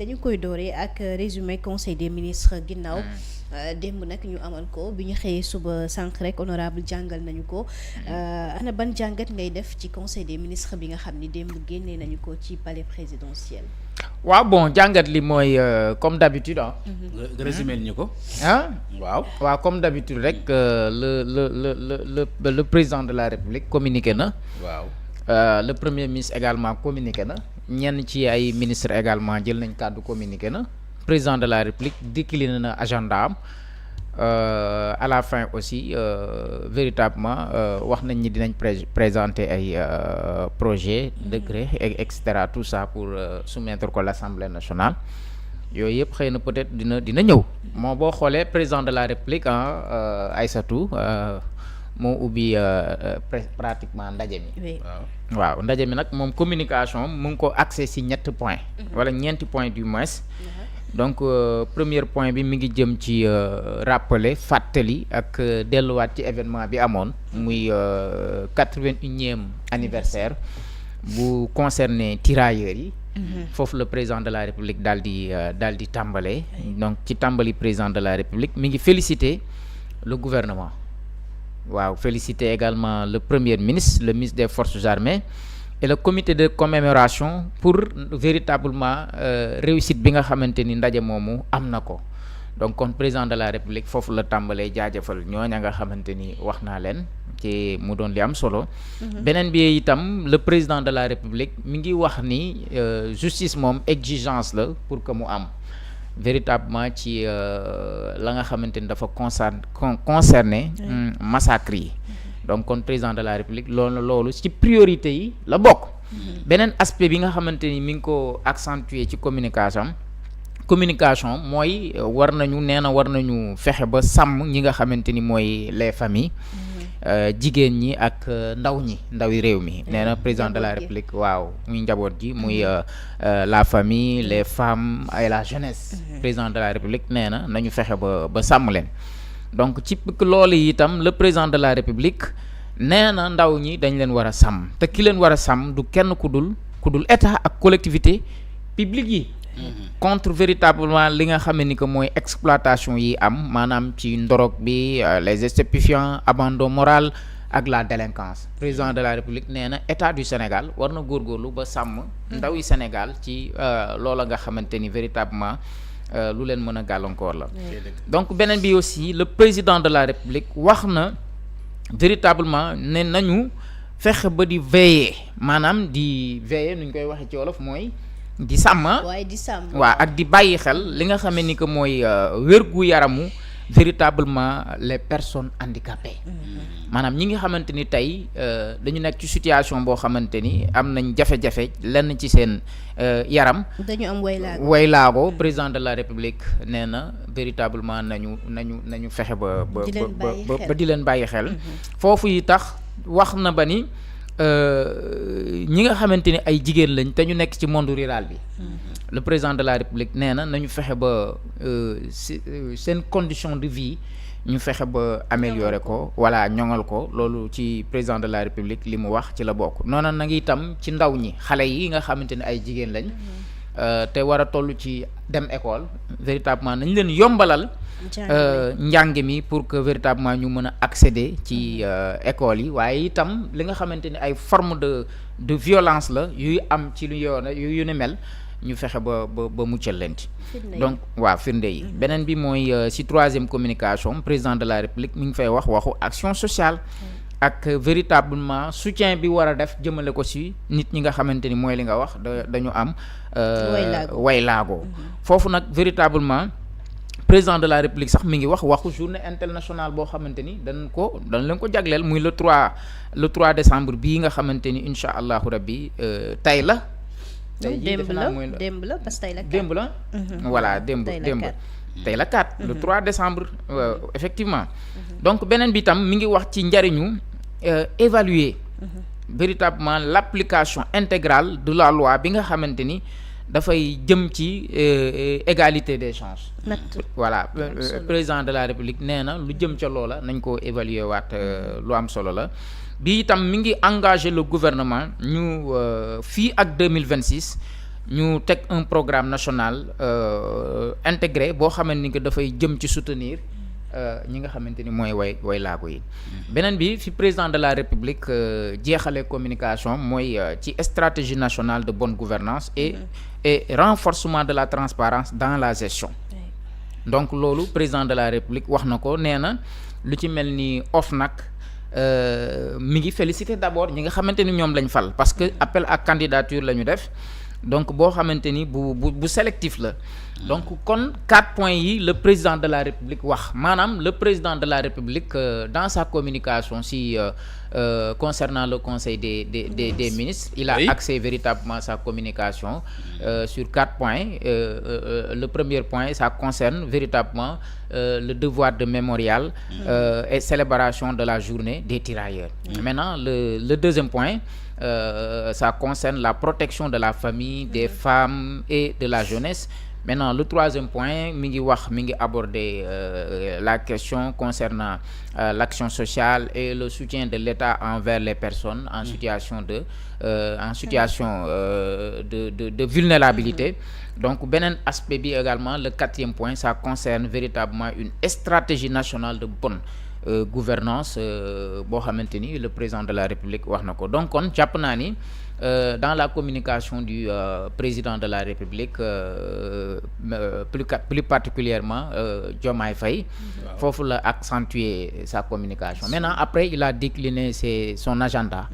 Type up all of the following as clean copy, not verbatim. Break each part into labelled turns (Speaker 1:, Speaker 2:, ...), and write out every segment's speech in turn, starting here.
Speaker 1: dañu koy dooree ak résumé conseil des ministres ginnaaw démb nag ñu amal ko bi ñu xëyee suba sànq rek honorable jàngal nañu ko ana ban jàngat ngay def ci conseil des ministres bi nga xam ni démb génnee nañu ko ci palais présidentiel.
Speaker 2: waaw bon jàngat li mooy comme d'habitude
Speaker 3: nga résumé ñu ko.
Speaker 2: waaw comme d'habitude rek le président de la République communiqué na.
Speaker 3: waaw
Speaker 2: le premier ministre également communiqué na. ñenn ci ay ministres également jël nañ kàddu communiqué na. président de la République décliné na agenda am à la fin aussi véritablement wax nañ ni dinañ présenter ay projet décret et cetera tout ça pour soumettre ko l'Assemblée nationale yooyu yëpp xëy na peut-être dina ñëw moo boo xoolee président de la République Aïssatou moo ubbi pratiquement ndaje mi. waaw ndaje mi nag moom communication mu ngi ko axé ci ñetti point wala ñeenti point du moins. donc premier point bi mi ngi jëm ci rappeler fàttali ak delluwaat ci événement bi amoon muy 81e anniversaire bu concerné tirailleurs yi. foofu le président de la République daal di tàmbalee. donc ci tàmbali président de la République mi ngi féliciter le gouvernement. waaw féliciter également le premier ministre le ministre des forces armées et le comité de commémoration pour véritablement réussite bi nga xamante ni ndaje moomu am na ko donc kon président de la République foofu la tàmbalee jaajëfal ñooña nga xamante ni wax naa leen ci mu doon li am solo. beneen bi itam le président de la République mi ngi wax ni justice moom exigence la pour que mu am véritablement ci la nga xamante ni dafa concerné massacre yi. donc kon président de la République loolu ci priorité yi la bokk. beneen aspect bi nga xamante ni mi ngi ko accentuer ci communication mooy war nañu fexe ba sàmm ñi nga xamante ni mooy les familles. jigéen ñi ak ndawi réew mi nee na président de la République waaw muy njaboot ji muy la famille les femmes et la jeunesse. président de la République nee na nañu fexe ba sàmm leen. donc ci loolu itam le président de la République nee na ndaw ñi dañ leen war a sàmm te ki leen war a sàmm du kenn ku dul état ak collectivité publique yi. contre véritablement li nga xam ni que mooy exploitation yi am maanaam ci ndorog bi les stupéfiants abandon moral ak la délinquance président de la République nee na état du Sénégal war na góorgóorlu ba sàmm ndaw yi Sénégal ci loola nga xamante ni véritablement lu leen mën a gàllankoor la. donc beneen bi aussi le président de la République wax na véritablement ne nañu fexe ba di veiller maanaam di veiller nu ñu koy waxee ci wolof mooy di sàmm. waaw ak di bàyyi xel li nga xam ni que mooy wérgu yaramu véritablement les personnes handicapées. maanaam ñi nga xamante ni tey dañu nekk ci situation boo xamante ni am nañ jafe-jafe lenn ci seen yaram.
Speaker 1: dañu am
Speaker 2: waylaago président de la République nee na véritablement nañu fexe ba di leen bàyyi xel. foofu yi tax wax na ba ni ñi nga xamante ni ay jigéen lañ te ñu nekk ci monde rural bi. le président de la République nee na nañu fexe ba seen condition de vie. ñu fexe ba améliorer ko wala ñoŋal ko loolu ci président de la République li mu wax ci la bokk noonu nag itam ci ndaw ñi xale yi nga xamante ne ay jigéen lañ te war a toll ci dem école véritablement nañ leen yombalal njàng mi pour que véritablement ñu mën a accéder ci école yi waaye itam li nga xamante ni ay forme de violence la yuy am ci lu yu ni mel ñu fexe ba muccal leen ci donc waaw firnde yi beneen bi mooy ci troisième communication président de la République mi ngi fay waxu action sociale ak véritablement soutien bi war a def jëmale ko ci nit ñi nga xamante ni mooy li nga wax dañu am waylaago foofu nag véritablement président de la République sax mi ngi waxu journée internationale boo xamante ni dañ leen ko jagleel muy le 3 décembre bii nga xamante ni incha allahu rabbi tey la
Speaker 1: démb la parce que tey la 4
Speaker 2: démb la. voilà démb tey la 4 le 3 décembre effectivement. donc beneen bi tam mi ngi wax ci njariñu évaluer véritablement l'application intégrale de la loi bi nga xamante ni dafay jëm ci égalité des chances. voilà président de la République nee na lu jëm ca loola nañ ko évaluer waat lu am solo la. bi itam mi ngi engagé le gouvernement ñu fii ak 2026 ñu teg un programme national intégré boo xamante ni que dafay jëm ci soutenir ñi nga xamante ni mooy way laago yi. beneen bi fi président de la République jeexale communication mooy ci stratégie nationale de bonne gouvernance et renforcement de la transparence dans la gestion. donc loolu président de la République wax na ko nee na lu ci mel ni OFNAC mi ngi féliciter d'abord ñi nga xamante ni ñoom lañ fal parce que appel à candidature la ñu def donc boo xamante ni bu sélectif la. donc kon 4 points yi le président de la République wax maanaam le président de la République dans sa communication concernant le conseil des ministres il a axé véritablement sa communication sur 4 points. Le premier point ça concerne véritablement le devoir de mémorial et célébration de la journée des tirailleurs. Maintenant le deuxième point ça concerne la protection de la famille, des femmes et de la jeunesse. Maintenant le troisième point mi ngi aborder la question concernant l'action sociale et le soutien de l'État envers les personnes en situation de vulnérabilité. Donc beneen aspect bi également le quatrième point ça concerne véritablement une stratégie nationale de bonne gouvernance boo xamante ni le président de la République wax na ko. donc kon jàpp naa ni dans la communication du président de la République plus particulièrement Diomaye Faye foofu la accentuer sa communication. Maintenant après il a décliné son agenda.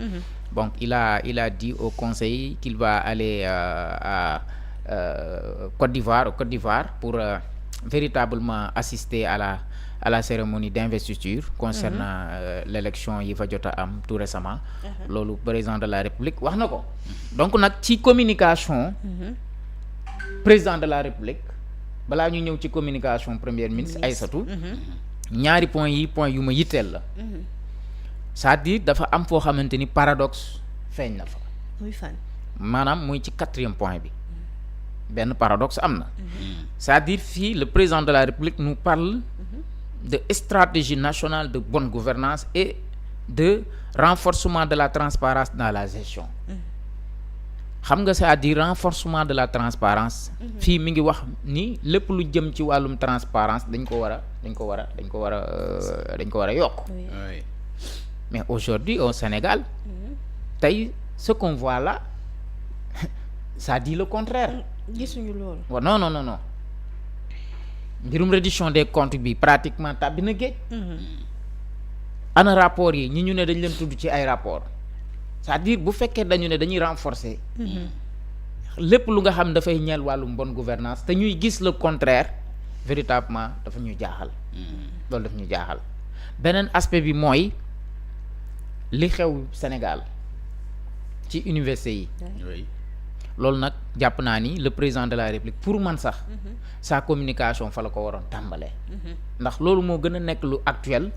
Speaker 2: Donc il a dit au conseil qu'il va aller à Côte d'Ivoire pour véritablement assister à la cérémonie d'investiture concernant l'élection yi fa jot a am tout récemment. loolu président de la République wax na ko. donc nag ci communication président de la République balaa ñu ñëw ci communication premier ministre Aïssatou ñaari point yu ma yitteel la. c'est-à-dire dafa am foo xamante ni paradoxe feeñ na fa.
Speaker 1: muy fan.
Speaker 2: maanaam muy ci 4e point bi benn paradoxe am na. c'est-à-dire fii le président de la République nous parle de stratégie nationale de bonne gouvernance et de renforcement de la transparence dans la gestion. xam nga c'est-à-dire renforcement de la transparence fii mi ngi wax ni lépp lu jëm ci wàllum transparence dañ ko war a yokk. mais aujourd'hui au Sénégal tey ce qu'on voit là ça dit le contraire.
Speaker 1: gisuñu loolu.
Speaker 2: waaw non mbirum reddition des comptes bi pratiquement tàbbi na géej. ana rapport yi ñu ne dañ leen tudd ci ay rapport c'est-à-dire bu fekkee dañu ne dañuy renforcer lépp lu nga xam dafay ñeel wàllum bonne gouvernance te ñuy gis le contraire véritablement dafa ñu jaaxal. loolu daf ñu jaaxal. beneen aspect bi mooy li xew Sénégal ci université yi. loolu nag jàpp naa ni le président de la République pour man sax sa communication fa la ko waroon tàmbalee. ndax loolu moo gën a nekk lu actuel.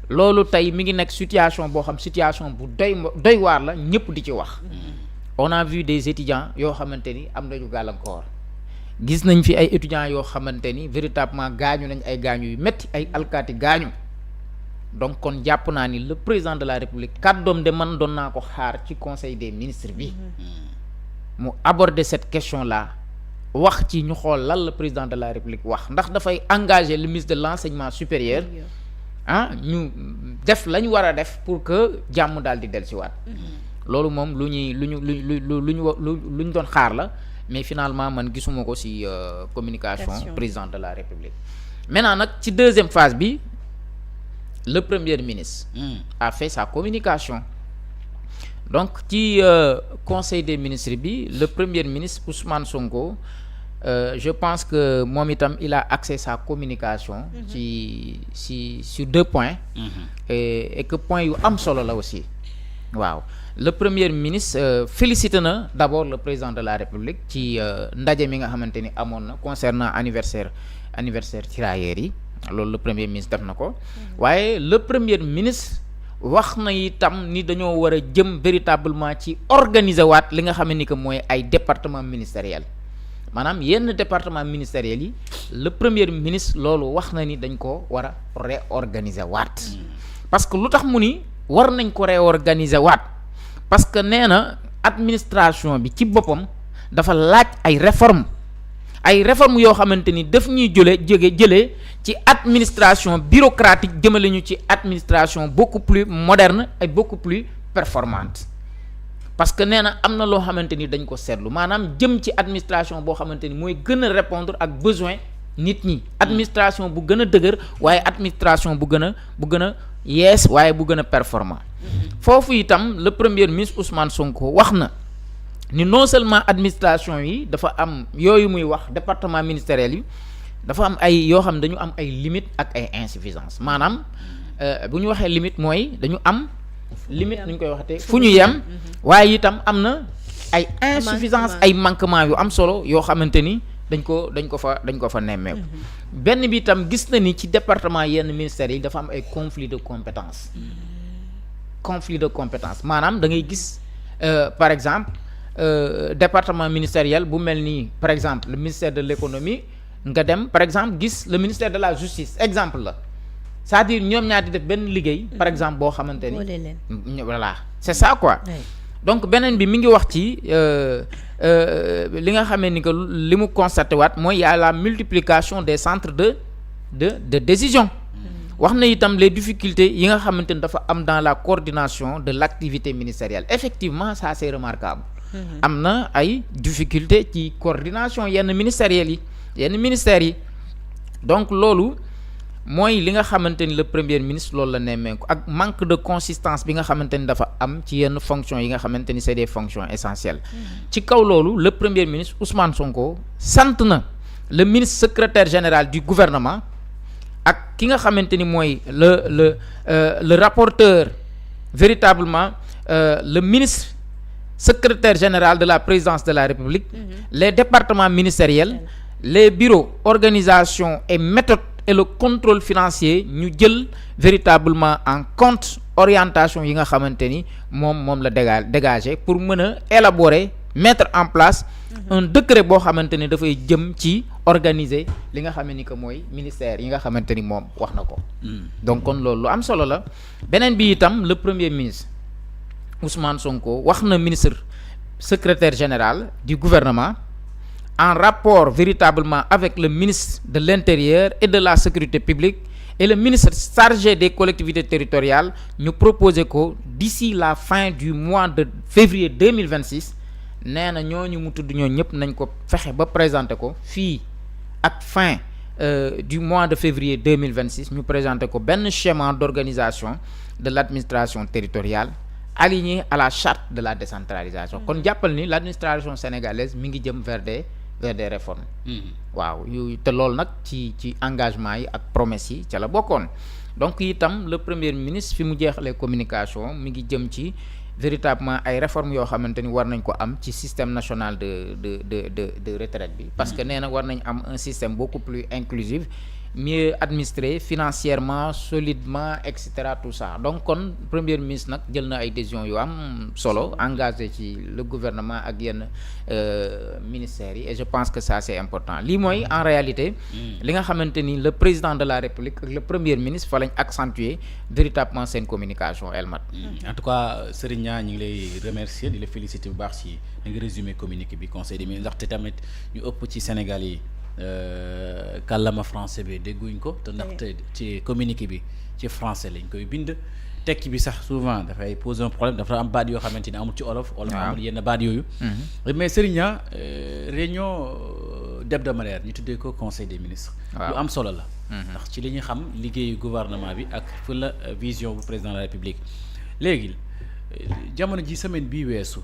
Speaker 2: loolu tey mi ngi nekk situation boo xam situation bu doy waar la ñëpp di ci wax. on a vu des étudiants yoo xamante ni am nañu gàllankoor. gis nañ fi ay étudiants yoo xamante ni véritablement gaañu nañ ay gaañu yu metti ay alkaati gaañu. donc kon jàpp naa ni le président de la République kàddoom de man doon naa ko xaar ci conseil des ministres bi. mu aborder cette question là wax ci ñu xool lan la président de la République wax ndax dafay engager le ministre de l'enseignement supérieur ñu def la ñu war a def pour que jàmm daal di dellusiwaat. loolu moom lu ñu doon xaar la mais finalement man gisuma ko ci communication président de la République. maintenant nag ci deuxième phase bi le premier ministre a fait sa communication. donc ci conseil des ministres bi le premier ministre Ousmane Sonko je pense que moom itam il a axé sa communication sur 2 points et que point yu am solo la aussi. waaw le premier ministre félicité na d'abord le président de la République ci ndaje mi nga xamante ni amoon na concernant anniversaire tirailleurs yi loolu le premier ministre def na ko. waaye le premier ministre wax na itam ni dañoo war a jëm véritablement ci organiser waat li nga xam ni que mooy ay département ministériel maanaam yenn département ministériel yi le premier ministre loolu wax na ni dañ ko war a réorganiser waat. parce que lu tax mu ni war nañ ko réorganiser waat parce que nee na administration bi ci boppam dafa laaj ay réformes yoo xamante ni daf ñuy jëlee ci administration bureaucratique jëmale ñu ci administration beaucoup plus moderne et beaucoup plus performante parce que nee na am na loo xamante ni dañ ko seetlu maanaam jëm ci administration boo xamante ni mooy gën a répondre ak besoin nit ñi administration bu gën a dëgër waaye administration bu gën a yees waaye bu gën a performant foofu itam le premier ministre Ousmane Sonko wax na ni non seulement administration yi dafa am yooyu muy wax département ministériel yi dafa am ay yoo xam dañu am ay limites ak ay insuffisances maanaam bu ñu waxee limite mooy dañu am limite nu ñu koy waxatee fu ñu yem waaye itam am na ay insuffisances ay manquements yu am solo yoo xamante ni dañ ko fa nemmeeku benn bi itam gis na ni ci département yenn ministères yi dafa am ay conflit de compétence maanaam da ngay gis par exemple département ministériel bu mel nii par exemple le ministère de l'économie nga dem par exemple gis le ministère de la justice exemple la c'est-à-dire ñoom ñaar di def benn liggéey par exemple boo xamante ni voilà c'est ça quoi donc beneen bi mi ngi wax ci li nga xamee ni que li mu constaté waat mooy y a la multiplication des centres de décision wax na itam les difficultés yi nga xamante ni dafa am dans la coordination de l'activité ministérielle effectivement ça c'est remarquable am na ay difficultés ci coordination yenn ministères yi donc loolu mooy li nga xamante ni le premier ministre loolu la nemmeeku ak manque de consistance bi nga xamante ni dafa am ci yenn fonctions yi nga xamante ni c'est des fonctions essentielles ci kaw loolu le premier ministre Ousmane Sonko sant na le ministre secrétaire général du gouvernement ak ki nga xamante ni mooy le rapporteur véritablement le ministre secrétaire général de la présidence de la République les départements ministériels les bureaux organisation et méthodes et le contrôle financier ñu jël véritablement en compte orientation yi nga xamante ni moom la dégager pour mën a élaborer mettre en place un décret boo xamante ni dafay jëm ci organiser li nga xam ni que mooy ministère yi nga xamante ni moom wax na ko donc kon loolu lu am solo la beneen bi itam le premier ministre Ousmane Sonko wax na ministre secrétaire général du gouvernement en rapport véritablement avec le ministre de l'Intérieur et de la Sécurité publique et le ministre chargé des collectivités territoriales ñu proposé ko d'ici la fin du mois de février 2026 nee na ñooñu mu tudd ñoo ñëpp nañ ko fexe ba présenter ko fii ak fin du mois de février 2026 ñu présenter ko benn schéma d'organisation de l'administration territoriale aligné à la charte de la décentralisation kon jàppal ni l'administration sénégalaise mi ngi jëm vers des réformes waaw yu te loolu nag ci engagement yi ak promesses yi ca la bokkoon donc itam le premier ministre fi mu jeexalee communication mi ngi jëm ci véritablement ay réformes yoo xamante ni war nañ ko am ci système national de retraite bi parce que nee na war nañ am un système beaucoup plus inclusif mieux administré financièrement solidement et cetera tout ça donc kon premier ministre nag jël na ay décisions yu am solo engagé ci le gouvernement ak yenn ministères yi et je pense que ça c'est important lii mooy en réalité li nga xamante ni le président de la République ak le premier ministre fa lañ accentuer véritablement seen communication Elmat
Speaker 3: en tout cas Serigne Niang ñu ngi lay remercier di la féliciter bu baax ci da nga résumé communiqué bi conseil des ministres ndaxte tamit ñu ëpp ci Sénégal yi kàllama français bi dégguñ ko te ndaxte ci communiqué bi ci français lañ koy bind tekki bi sax souvent dafay poser un problème dafa am baat yoo xamante ni amul ci olof amul yenn baat yooyu mais Serigne Niang réunion hebdomadaire ñu tuddee ko conseil des ministres lu am solo la ndax ci li ñu xam liggéeyu gouvernement bi ak fu la vision bu président de la République léegi jamono ji semaine bii weesu